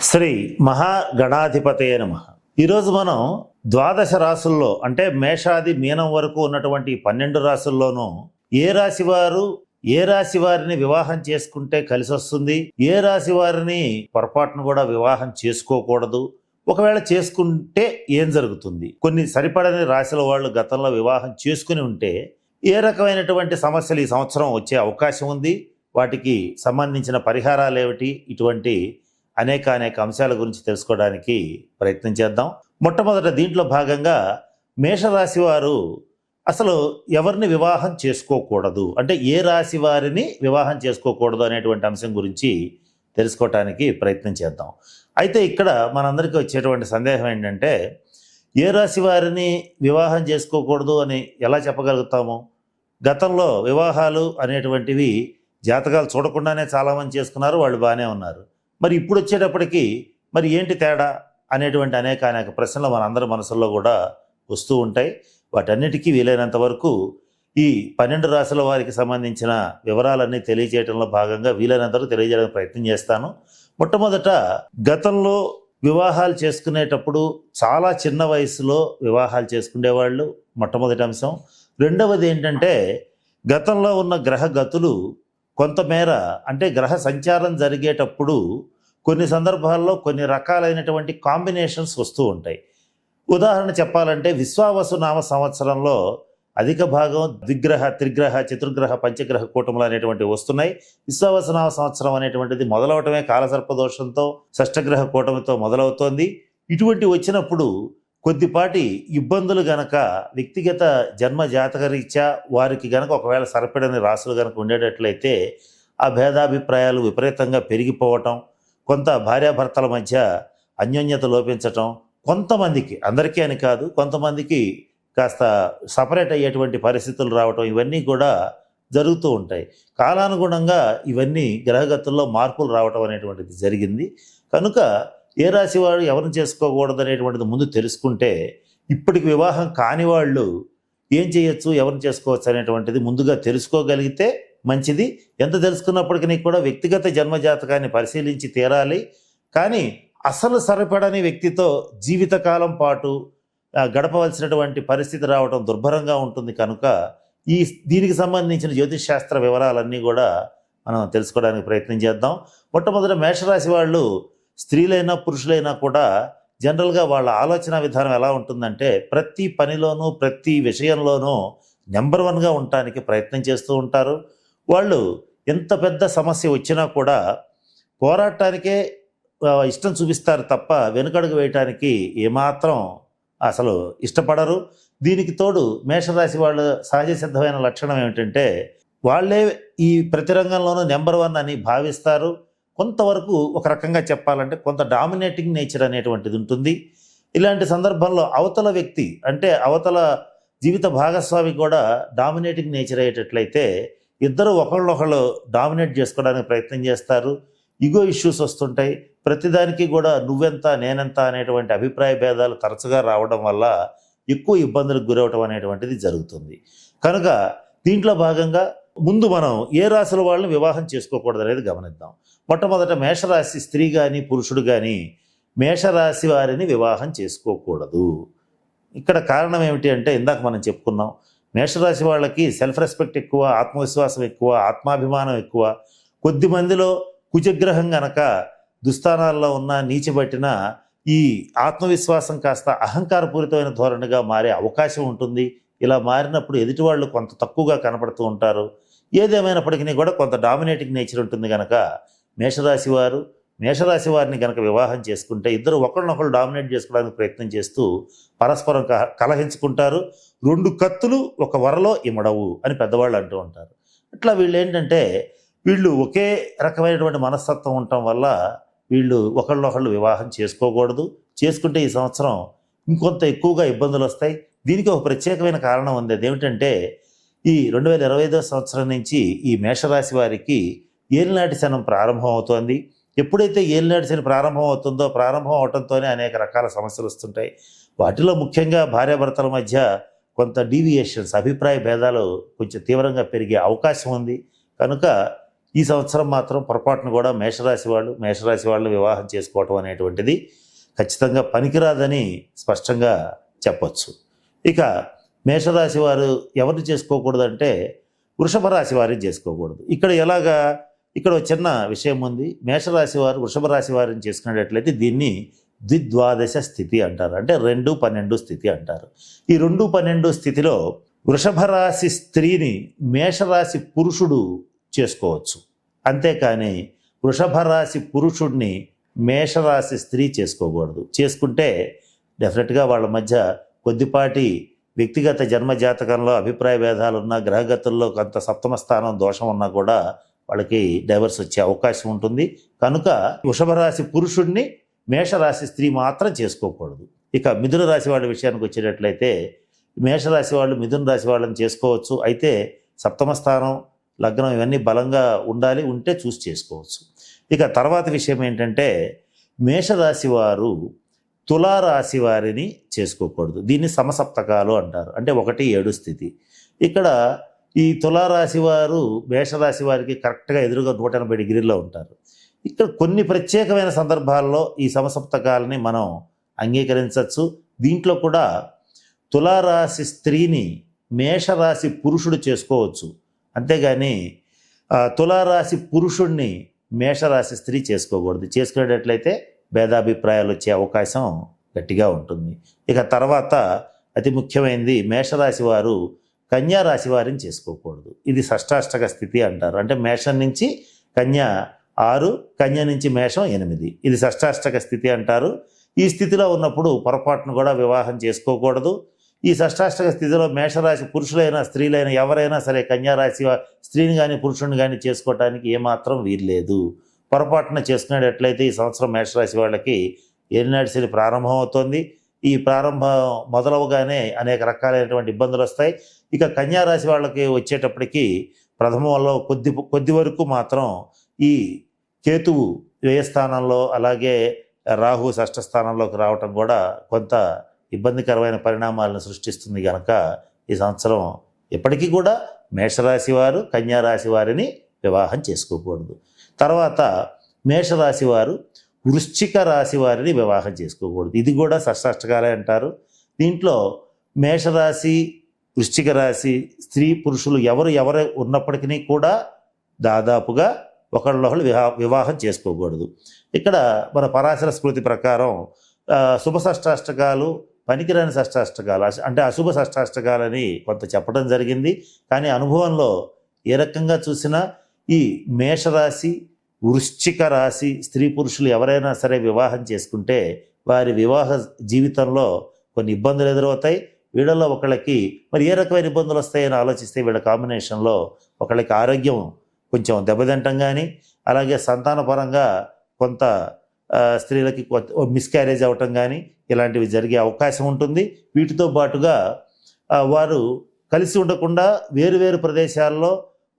శ్రీ మహాగణాధిపతయ నమః. ఈరోజు మనం ద్వాదశ రాసుల్లో అంటే మేషాది మీనం వరకు ఉన్నటువంటి 12 రాసుల్లోనూ ఏ రాశి వారిని వివాహం చేసుకుంటే కలిసి వస్తుంది, ఏ రాశి వారిని పొరపాటును కూడా వివాహం చేసుకోకూడదు, ఒకవేళ చేసుకుంటే ఏం జరుగుతుంది, కొన్ని సరిపడని రాశుల వాళ్ళు గతంలో వివాహం చేసుకుని ఉంటే ఏ రకమైనటువంటి సమస్యలు ఈ సంవత్సరం వచ్చే అవకాశం ఉంది, వాటికి సంబంధించిన పరిహారాలు ఏమిటి, ఇటువంటి అనేక అంశాల గురించి తెలుసుకోవడానికి ప్రయత్నం చేద్దాం. మొట్టమొదట దీంట్లో భాగంగా మేషరాశి వారు అసలు ఎవరిని వివాహం చేసుకోకూడదు అంటే ఏ రాశి వారిని వివాహం చేసుకోకూడదు అనేటువంటి అంశం గురించి తెలుసుకోవటానికి ప్రయత్నం చేద్దాం. అయితే ఇక్కడ మనందరికీ వచ్చేటువంటి సందేహం ఏంటంటే ఏ రాశి వారిని వివాహం చేసుకోకూడదు అని ఎలా చెప్పగలుగుతాము? గతంలో వివాహాలు అనేటువంటివి జాతకాలు చూడకుండానే చాలామంది చేసుకున్నారు, వాళ్ళు బాగానే ఉన్నారు. మరి ఇప్పుడు వచ్చేటప్పటికి మరి ఏంటి తేడా అనేటువంటి అనేక ప్రశ్నలు మనందరి మనసుల్లో కూడా వస్తూ ఉంటాయి. వాటన్నిటికీ వీలైనంత వరకు ఈ 12 రాశుల వారికి సంబంధించిన వివరాలన్నీ తెలియజేయడంలో భాగంగా వీలైనంత వరకు తెలియజేయడానికి ప్రయత్నం చేస్తాను. మొట్టమొదట గతంలో వివాహాలు చేసుకునేటప్పుడు చాలా చిన్న వయసులో వివాహాలు చేసుకునేవాళ్ళు మొట్టమొదటి అంశం. రెండవది ఏంటంటే గతంలో ఉన్న గ్రహగతులు కొంతమేర అంటే గ్రహ సంచారం జరిగేటప్పుడు కొన్ని సందర్భాల్లో కొన్ని రకాలైనటువంటి కాంబినేషన్స్ వస్తూ ఉంటాయి. ఉదాహరణ చెప్పాలంటే విశ్వావసు నామ సంవత్సరంలో అధిక భాగం ద్విగ్రహ, త్రిగ్రహ, చతుర్గ్రహ, పంచగ్రహ కూటములు అనేటువంటివి వస్తున్నాయి. విశ్వావసు నామ సంవత్సరం అనేటువంటిది మొదలవటమే కాలసర్పదోషంతో షష్టగ్రహ కూటమితో మొదలవుతోంది. ఇటువంటి వచ్చినప్పుడు కొద్దిపాటి ఇబ్బందులు గనక వ్యక్తిగత జన్మ జాతకరీత్యా వారికి గనక ఒకవేళ సరిపడని రాసులు గనక ఉండేటట్లయితే ఆ భేదాభిప్రాయాలు విపరీతంగా పెరిగిపోవటం, కొంత భార్యాభర్తల మధ్య అన్యోన్యత లోపించటం, కొంతమందికి, అందరికీ అని కాదు, కొంతమందికి కాస్త సపరేట్ అయ్యేటువంటి పరిస్థితులు రావటం, ఇవన్నీ కూడా జరుగుతూ ఉంటాయి. కాలానుగుణంగా ఇవన్నీ గ్రహగతుల్లో మార్పులు రావటం అనేటువంటిది జరిగింది. కనుక ఏ రాశి వాడు ఎవరిని చేసుకోకూడదు అనేటువంటిది ముందు తెలుసుకుంటే ఇప్పటికి వివాహం కాని వాళ్ళు ఏం చేయొచ్చు, ఎవరిని చేసుకోవచ్చు అనేటువంటిది ముందుగా తెలుసుకోగలిగితే మంచిది. ఎంత తెలుసుకున్నప్పటికీ కూడా వ్యక్తిగత జన్మజాతకాన్ని పరిశీలించి తీరాలి. కానీ అసలు సరిపడని వ్యక్తితో జీవితకాలం పాటు గడపవలసినటువంటి పరిస్థితి రావడం దుర్భరంగా ఉంటుంది. కనుక దీనికి సంబంధించిన జ్యోతిష్ శాస్త్ర వివరాలన్నీ కూడా మనం తెలుసుకోవడానికి ప్రయత్నం చేద్దాం. మొట్టమొదటి మేషరాశి వాళ్ళు స్త్రీలైనా పురుషులైనా కూడా జనరల్గా వాళ్ళ ఆలోచన విధానం ఎలా ఉంటుందంటే ప్రతి పనిలోనూ ప్రతి విషయంలోనూ నెంబర్ 1గా ఉండటానికి ప్రయత్నం చేస్తూ ఉంటారు. వాళ్ళు ఎంత పెద్ద సమస్య వచ్చినా కూడా పోరాటానికే ఇష్టం చూపిస్తారు తప్ప వెనుకడుగు వేయటానికి ఏమాత్రం అసలు ఇష్టపడరు. దీనికి తోడు మేషరాశి వాళ్ళ సహజ సిద్ధమైన లక్షణం ఏమిటంటే వాళ్ళే ఈ ప్రతి రంగంలోనూ నెంబర్ 1 అని భావిస్తారు. కొంతవరకు ఒక రకంగా చెప్పాలంటే కొంత డామినేటింగ్ నేచర్ అనేటువంటిది ఉంటుంది. ఇలాంటి సందర్భంలో అవతల వ్యక్తి అంటే అవతల జీవిత భాగస్వామి కూడా డామినేటింగ్ నేచర్ అయ్యేటట్లయితే ఇద్దరు ఒకళ్ళొకళ్ళు డామినేట్ చేసుకోవడానికి ప్రయత్నం చేస్తారు. ఈగో ఇష్యూస్ వస్తుంటాయి. ప్రతిదానికి కూడా నువ్వెంత నేనెంత అనేటువంటి అభిప్రాయ భేదాలు తరచుగా రావడం వల్ల ఎక్కువ ఇబ్బందులకు గురవటం అనేటువంటిది జరుగుతుంది. కనుక దీంట్లో భాగంగా ముందు మనం ఏ రాశుల వాళ్ళని వివాహం చేసుకోకూడదు అనేది గమనిద్దాం. మొట్టమొదట మేషరాశి స్త్రీ కానీ పురుషుడు కానీ మేషరాశి వారిని వివాహం చేసుకోకూడదు. ఇక్కడ కారణం ఏమిటి అంటే ఇందాక మనం చెప్పుకున్నాం, మేషరాశి వాళ్ళకి సెల్ఫ్ రెస్పెక్ట్ ఎక్కువ, ఆత్మవిశ్వాసం ఎక్కువ, ఆత్మాభిమానం ఎక్కువ. కొద్ది మందిలో కుజగ్రహం గనక దుస్థానాల్లో ఉన్న నీచబట్టిన ఈ ఆత్మవిశ్వాసం కాస్త అహంకారపూరితమైన ధోరణిగా మారే అవకాశం ఉంటుంది. ఇలా మారినప్పుడు ఎదుటి వాళ్ళు కొంత తక్కువగా కనపడుతూ ఉంటారు. ఏదేమైనప్పటికీ కూడా కొంత డామినేటింగ్ నేచర్ ఉంటుంది. కనుక మేషరాశి వారిని కనుక వివాహం చేసుకుంటే ఇద్దరు ఒకరినొకరు డామినేట్ చేసుకోవడానికి ప్రయత్నం చేస్తూ పరస్పరం కలహించుకుంటారు. 2 కత్తులు ఒక వరలో ఇమడవు అని పెద్దవాళ్ళు అంటూ ఉంటారు. ఇట్లా వీళ్ళు ఏంటంటే వీళ్ళు ఒకే రకమైనటువంటి మనస్తత్వం ఉండటం వల్ల వీళ్ళు ఒకళ్ళొకళ్ళు వివాహం చేసుకోకూడదు. చేసుకుంటే ఈ సంవత్సరం ఇంకొంత ఎక్కువగా ఇబ్బందులు వస్తాయి. దీనికి ఒక ప్రత్యేకమైన కారణం ఉంది. అదేమిటంటే ఈ 2025 సంవత్సరం నుంచి ఈ మేషరాశి వారికి ఏలినాటి శనం ప్రారంభం అవుతోంది. ఎప్పుడైతే ఏలినాటి శని ప్రారంభం అవుతుందో ప్రారంభం అవడంతోనే అనేక రకాల సమస్యలు వస్తుంటాయి. వాటిలో ముఖ్యంగా భార్యాభర్తల మధ్య కొంత డీవియేషన్స్, అభిప్రాయ భేదాలు కొంచెం తీవ్రంగా పెరిగే అవకాశం ఉంది. కనుక ఈ సంవత్సరం మాత్రం పొరపాటును కూడా మేషరాశి వాళ్ళని వివాహం చేసుకోవటం అనేటువంటిది ఖచ్చితంగా పనికిరాదని స్పష్టంగా చెప్పొచ్చు. ఇక మేషరాశి వారు ఎవరిని చేసుకోకూడదంటే వృషభ రాశి వారిని చేసుకోకూడదు. ఇక్కడ ఒక చిన్న విషయం ఉంది. మేషరాశి వారు వృషభ రాశి వారిని చేసుకునేటట్లయితే దీన్ని ద్విద్వాదశ స్థితి అంటారు, అంటే 2-12 స్థితి అంటారు. ఈ 2-12 స్థితిలో వృషభ రాశి స్త్రీని మేషరాశి పురుషుడు చేసుకోవచ్చు, అంతేకాని వృషభ రాశి పురుషుడిని మేషరాశి స్త్రీ చేసుకోకూడదు. చేసుకుంటే డెఫినెట్గా వాళ్ళ మధ్య కొద్దిపాటి వ్యక్తిగత జన్మజాతకంలో అభిప్రాయ భేదాలు ఉన్నా, గ్రహగతుల్లో కొంత సప్తమ స్థానం దోషం ఉన్నా కూడా వాళ్ళకి డైవర్స్ వచ్చే అవకాశం ఉంటుంది. కనుక వృషభ రాశి పురుషుడిని మేషరాశి స్త్రీ మాత్రం చేసుకోకూడదు. ఇక మిథున రాశి వాళ్ళ విషయానికి వచ్చేటట్లయితే మేషరాశి వాళ్ళు మిథున రాశి వాళ్ళని చేసుకోవచ్చు. అయితే సప్తమ స్థానం, లగ్నం ఇవన్నీ బలంగా ఉంటే చూసి చేసుకోవచ్చు. ఇక తర్వాత విషయం ఏంటంటే మేషరాశి వారు తులారాశి వారిని చేసుకోకూడదు. దీన్ని సమసప్తకాలు అంటారు, అంటే 1-7 స్థితి. ఇక్కడ ఈ తులారాశి వారు మేషరాశి వారికి కరెక్ట్గా ఎదురుగా 180 డిగ్రీల్లో ఉంటారు. ఇక్కడ కొన్ని ప్రత్యేకమైన సందర్భాల్లో ఈ సమసప్తకాలని మనం అంగీకరించవచ్చు. దీంట్లో కూడా తులారాశి స్త్రీని మేషరాశి పురుషుడు చేసుకోవచ్చు, అంతేగాని తులారాశి పురుషుడిని మేషరాశి స్త్రీ చేసుకోకూడదు. చేసుకునేటట్లయితే భేదాభిప్రాయాలు వచ్చే అవకాశం గట్టిగా ఉంటుంది. ఇక తర్వాత అతి ముఖ్యమైనది మేషరాశి వారు కన్యా రాశి వారిని చేసుకోకూడదు. ఇది షష్టాష్టక స్థితి అంటారు, అంటే మేషం నుంచి కన్యా 6, కన్య నుంచి మేషం 8, ఇది షష్టాష్టక స్థితి అంటారు. ఈ స్థితిలో ఉన్నప్పుడు పొరపాటును కూడా వివాహం చేసుకోకూడదు. ఈ షష్టాష్టక స్థితిలో మేషరాశి పురుషులైనా స్త్రీలైనా ఎవరైనా సరే కన్యారాశి స్త్రీని కానీ పురుషుని కానీ చేసుకోవటానికి ఏమాత్రం వీల్లేదు. పొరపాటున చేసుకునేటట్లయితే ఈ సంవత్సరం మేషరాశి వాళ్ళకి ఏలినాటి శని ప్రారంభం అవుతుంది. ఈ ప్రారంభం మొదలవగానే అనేక రకాలైనటువంటి ఇబ్బందులు వస్తాయి. ఇక కన్యారాశి వాళ్ళకి వచ్చేటప్పటికి ప్రథమంలో కొద్ది వరకు మాత్రం ఈ కేతువు వ్యయస్థానంలో, అలాగే రాహు షష్ఠ స్థానంలోకి రావటం కూడా కొంత ఇబ్బందికరమైన పరిణామాలను సృష్టిస్తుంది. కనుక ఈ సంవత్సరం ఎప్పటికీ కూడా మేషరాశి వారు కన్యారాశి వారిని వివాహం చేసుకోకూడదు. తర్వాత మేషరాశి వారు వృశ్చిక రాశి వారిని వివాహం చేసుకోకూడదు. ఇది కూడా షష్టాష్టకాలే అంటారు. దీంట్లో మేషరాశి, వృశ్చిక రాశి స్త్రీ పురుషులు ఎవరు ఉన్నప్పటికీ కూడా దాదాపుగా ఒకళ్ళొకళ్ళు వివాహం చేసుకోకూడదు. ఇక్కడ మన పరాశర స్మృతి ప్రకారం శుభ షష్టాష్టకాలు, పనికిరాని షష్టాష్టకాలు, అంటే అశుభ షష్టాష్టకాలని కొంత చెప్పడం జరిగింది. కానీ అనుభవంలో ఏ రకంగా చూసినా ఈ మేషరాశి, వృశ్చిక రాశి స్త్రీ పురుషులు ఎవరైనా సరే వివాహం చేసుకుంటే వారి వివాహ జీవితంలో కొన్ని ఇబ్బందులు ఎదురవుతాయి. వీళ్ళలో ఒకళ్ళకి మరి ఏ రకమైన ఇబ్బందులు వస్తాయని ఆలోచిస్తే వీళ్ళ కాంబినేషన్లో ఒకళ్ళకి ఆరోగ్యం కొంచెం దెబ్బతింటం కానీ, అలాగే సంతానపరంగా కొంత స్త్రీలకి మిస్క్యారేజ్ అవ్వటం కానీ ఇలాంటివి జరిగే అవకాశం ఉంటుంది. వీటితో పాటుగా వారు కలిసి ఉండకుండా వేరు ప్రదేశాల్లో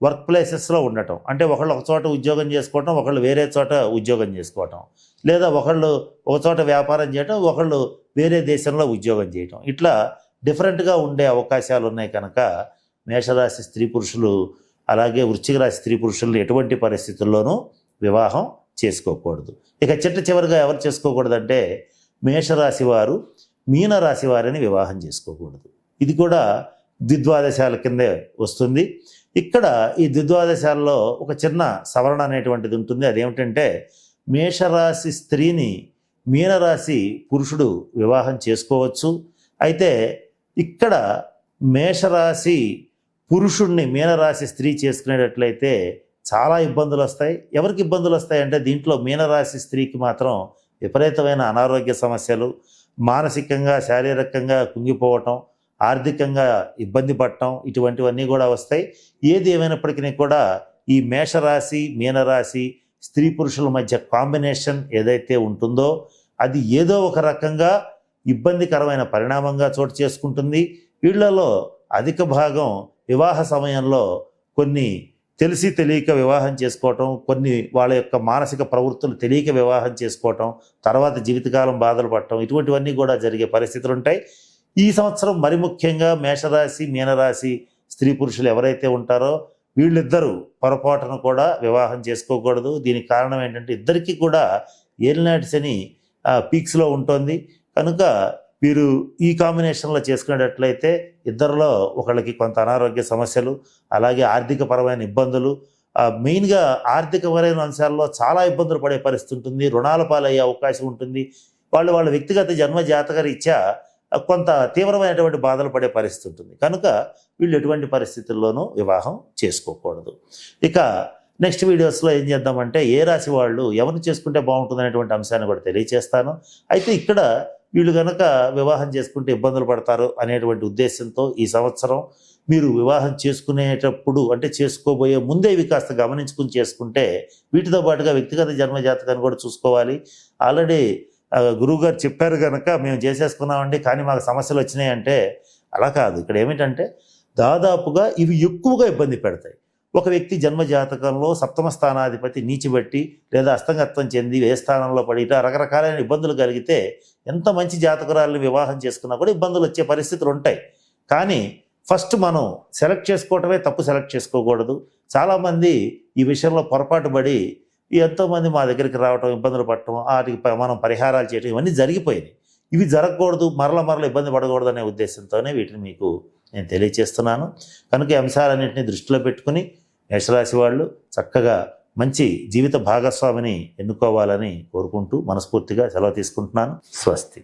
వర్క్ ప్లేసెస్లో ఉండటం, అంటే ఒకళ్ళు ఒక చోట ఉద్యోగం చేసుకోవటం, ఒకళ్ళు వేరే చోట ఉద్యోగం చేసుకోవటం, లేదా ఒకళ్ళు ఒక చోట వ్యాపారం చేయటం, ఒకళ్ళు వేరే దేశంలో ఉద్యోగం చేయటం, ఇట్లా డిఫరెంట్గా ఉండే అవకాశాలు ఉన్నాయి. కనుక మేషరాశి స్త్రీ పురుషులు అలాగే వృశ్చిక రాశి స్త్రీ పురుషులను ఎటువంటి పరిస్థితుల్లోనూ వివాహం చేసుకోకూడదు. ఇక చివరిగా ఎవరు చేసుకోకూడదంటే మేషరాశి వారు మీనరాశి వారిని వివాహం చేసుకోకూడదు. ఇది కూడా ద్విద్వాదశాల కిందే వస్తుంది. ఇక్కడ ఈ ద్విద్వాదశాలలో ఒక చిన్న సవరణ అనేటువంటిది ఉంటుంది. అదేమిటంటే మేషరాశి స్త్రీని మీనరాశి పురుషుడు వివాహం చేసుకోవచ్చు. అయితే ఇక్కడ మేషరాశి పురుషుణ్ణి మీనరాశి స్త్రీ చేసుకునేటట్లయితే చాలా ఇబ్బందులు వస్తాయి. ఎవరికి ఇబ్బందులు వస్తాయంటే దీంట్లో మీనరాశి స్త్రీకి మాత్రం విపరీతమైన అనారోగ్య సమస్యలు, మానసికంగా శారీరకంగా కుంగిపోవటం, ఆర్థికంగా ఇబ్బంది పడటం, ఇటువంటివన్నీ కూడా వస్తాయి. ఏది ఏమైనప్పటికీ కూడా ఈ మేషరాశి మీనరాశి స్త్రీ పురుషుల మధ్య కాంబినేషన్ ఏదైతే ఉంటుందో అది ఏదో ఒక రకంగా ఇబ్బందికరమైన పరిణామంగా చోటు చేసుకుంటుంది. వీళ్ళలో అధిక భాగం వివాహ సమయంలో కొన్ని తెలిసి తెలియక వివాహం చేసుకోవటం, కొన్ని వాళ్ళ యొక్క మానసిక ప్రవృత్తులు తెలియక వివాహం చేసుకోవటం, తర్వాత జీవితకాలం బాధలు పడటం, ఇటువంటివన్నీ కూడా జరిగే పరిస్థితులు ఉంటాయి. ఈ సంవత్సరం మరి ముఖ్యంగా మేషరాశి మీనరాశి స్త్రీ పురుషులు ఎవరైతే ఉంటారో వీళ్ళిద్దరూ పొరపాటును కూడా వివాహం చేసుకోకూడదు. దీనికి కారణం ఏంటంటే ఇద్దరికీ కూడా ఏలినాటి శని పీక్స్లో ఉంటుంది. కనుక వీరు ఈ కాంబినేషన్లో చేసుకునేటట్లయితే ఇద్దరిలో ఒకళ్ళకి కొంత అనారోగ్య సమస్యలు, అలాగే ఆర్థికపరమైన ఇబ్బందులు, మెయిన్గా ఆర్థికపరమైన అంశాల్లో చాలా ఇబ్బందులు పడే పరిస్థితి ఉంటుంది. రుణాల పాలయ్యే అవకాశం ఉంటుంది. వాళ్ళ వ్యక్తిగత జన్మ జాతక రీత్యా కొంత తీవ్రమైనటువంటి బాధలు పడే పరిస్థితి ఉంటుంది. కనుక వీళ్ళు ఎటువంటి పరిస్థితుల్లోనూ వివాహం చేసుకోకూడదు. ఇక నెక్స్ట్ వీడియోస్లో ఏం చేద్దామంటే ఏ రాశి వాళ్ళు ఎవరిని చేసుకుంటే బాగుంటుంది అనేటువంటి అంశాన్ని కూడా తెలియచేస్తాను. అయితే ఇక్కడ వీళ్ళు కనుక వివాహం చేసుకుంటే ఇబ్బందులు పడతారు అనేటువంటి ఉద్దేశంతో ఈ సంవత్సరం మీరు వివాహం చేసుకునేటప్పుడు అంటే చేసుకోబోయే ముందే ఇవి కాస్త గమనించుకుని చేసుకుంటే వీటితో పాటుగా వ్యక్తిగత జన్మజాతకాన్ని కూడా చూసుకోవాలి. ఆల్రెడీ గురువుగారు చెప్పారు కనుక మేము చేసేసుకున్నామండి కానీ మాకు సమస్యలు వచ్చినాయి అంటే అలా కాదు. ఇక్కడ ఏమిటంటే దాదాపుగా ఇవి ఎక్కువగా ఇబ్బంది పెడతాయి. ఒక వ్యక్తి జన్మ జాతకంలో సప్తమ స్థానాధిపతి నీచిబట్టి లేదా అస్తంగత్వం చెంది ఏ స్థానంలో పడి ఇట్లా రకరకాలైన ఇబ్బందులు కలిగితే ఎంత మంచి జాతకురాలను వివాహం చేసుకున్నా కూడా ఇబ్బందులు వచ్చే పరిస్థితులు ఉంటాయి. కానీ ఫస్ట్ మనం సెలెక్ట్ చేసుకోవటమే తప్పు, సెలెక్ట్ చేసుకోకూడదు. చాలామంది ఈ విషయంలో పొరపాటు పడి ఎంతోమంది మా దగ్గరికి రావటం, ఇబ్బందులు పడటం, వాటికి మనం పరిహారాలు చేయటం ఇవన్నీ జరిగిపోయినాయి. ఇవి జరగకూడదు, మరల ఇబ్బంది పడకూడదు అనే ఉద్దేశంతోనే వీటిని మీకు నేను తెలియచేస్తున్నాను. కనుక ఈ అంశాలన్నింటినీ దృష్టిలో పెట్టుకుని మేషరాశి వాళ్ళు చక్కగా మంచి జీవిత భాగస్వామిని ఎన్నుకోవాలని కోరుకుంటూ మనస్ఫూర్తిగా సెలవు తీసుకుంటున్నాను. స్వస్తి.